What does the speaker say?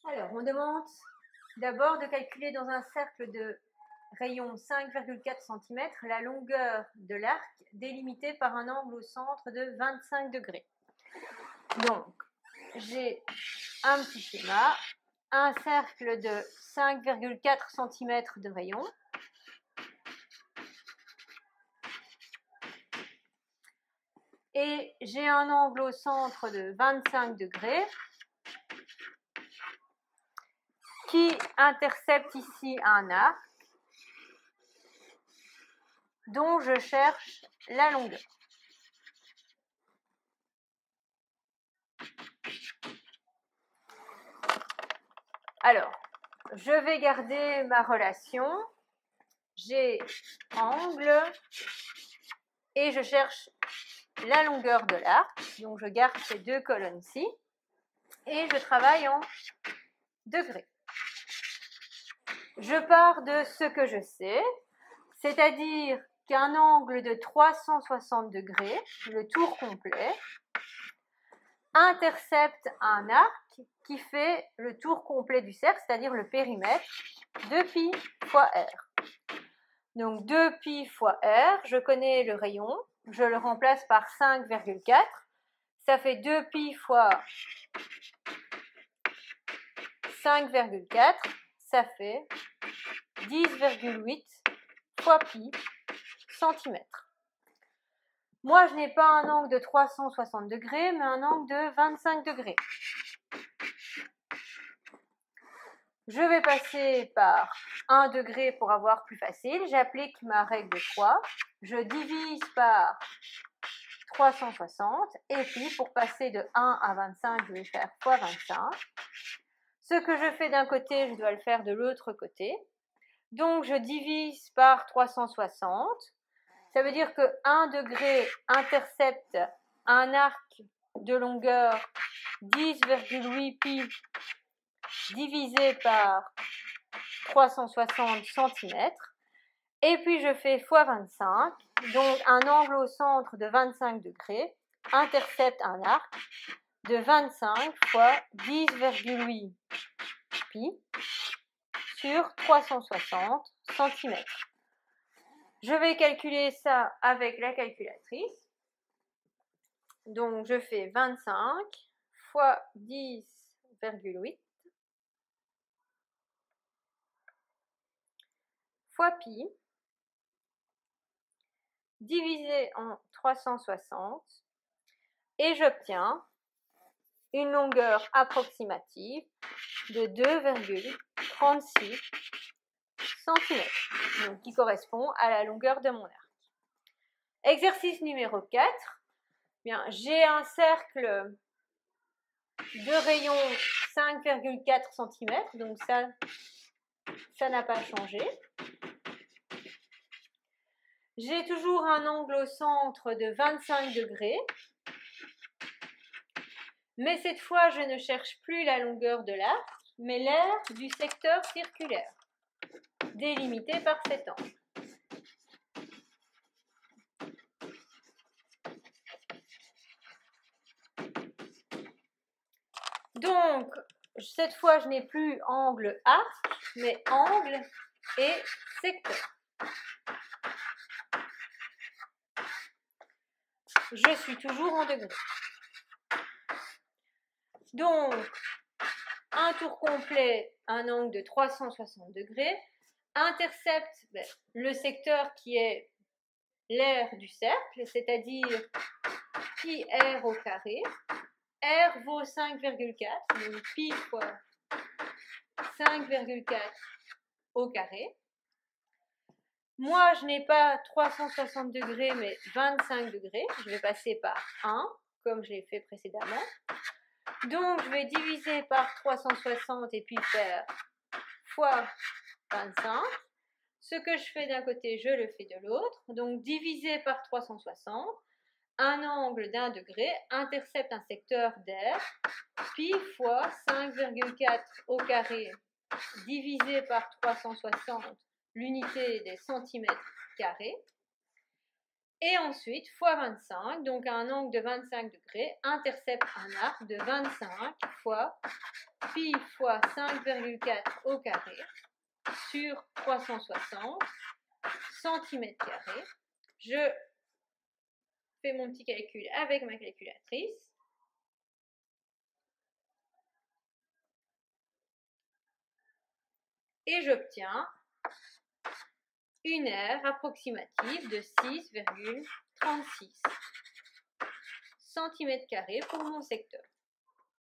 Alors, on demande d'abord de calculer dans un cercle de rayon 5,4 cm la longueur de l'arc délimité par un angle au centre de 25 degrés. Donc, j'ai un petit schéma, un cercle de 5,4 cm de rayon. Et j'ai un angle au centre de 25 degrés qui intercepte ici un arc dont je cherche la longueur. Alors, je vais garder ma relation. J'ai angle et je cherche la longueur de l'arc. Donc, je garde ces deux colonnes-ci et je travaille en degrés. Je pars de ce que je sais, c'est-à-dire qu'un angle de 360 degrés, le tour complet, intercepte un arc qui fait le tour complet du cercle, c'est-à-dire le périmètre, 2π fois r. Donc 2π fois r, je connais le rayon, je le remplace par 5,4, ça fait 2π fois 5,4, ça fait 10,8 fois pi centimètres. Moi, je n'ai pas un angle de 360 degrés, mais un angle de 25 degrés. Je vais passer par 1 degré pour avoir plus facile. J'applique ma règle de 3. Je divise par 360. Et puis, pour passer de 1 à 25, je vais faire fois 25. Ce que je fais d'un côté, je dois le faire de l'autre côté. Donc, je divise par 360. Ça veut dire que 1 degré intercepte un arc de longueur 10,8 pi divisé par 360 cm. Et puis je fais fois 25. Donc un angle au centre de 25 degrés intercepte un arc de 25 fois 10,8 pi sur 360 cm. Je vais calculer ça avec la calculatrice. Donc je fais 25 fois 10,8 fois pi divisé en 360 et j'obtiens une longueur approximative de 2,36 cm, donc qui correspond à la longueur de mon arc. Exercice numéro 4. Bien, j'ai un cercle de rayon 5,4 cm, donc ça n'a pas changé. J'ai toujours un angle au centre de 25 degrés, mais cette fois je ne cherche plus la longueur de l'arc, mais l'aire du secteur circulaire, délimité par cet angle. Donc, cette fois, je n'ai plus angle arc, mais angle et secteur. Je suis toujours en degrés. Donc, un tour complet, un angle de 360 degrés, intercepte le secteur qui est l'aire du cercle, c'est-à-dire pi r au carré. R vaut 5,4, donc pi fois 5,4 au carré. Moi, je n'ai pas 360 degrés, mais 25 degrés. Je vais passer par 1, comme je l'ai fait précédemment. Donc, je vais diviser par 360 et puis faire fois 25. Ce que je fais d'un côté, je le fais de l'autre. Donc, diviser par 360. Un angle d'1 degré intercepte un secteur d'air, pi fois 5,4 au carré divisé par 360, l'unité des centimètres carrés. Et ensuite, fois 25, donc un angle de 25 degrés, intercepte un arc de 25 fois pi fois 5,4 au carré sur 360 cm². Je fais mon petit calcul avec ma calculatrice. Et j'obtiens une aire approximative de 6,36 cm² pour mon secteur.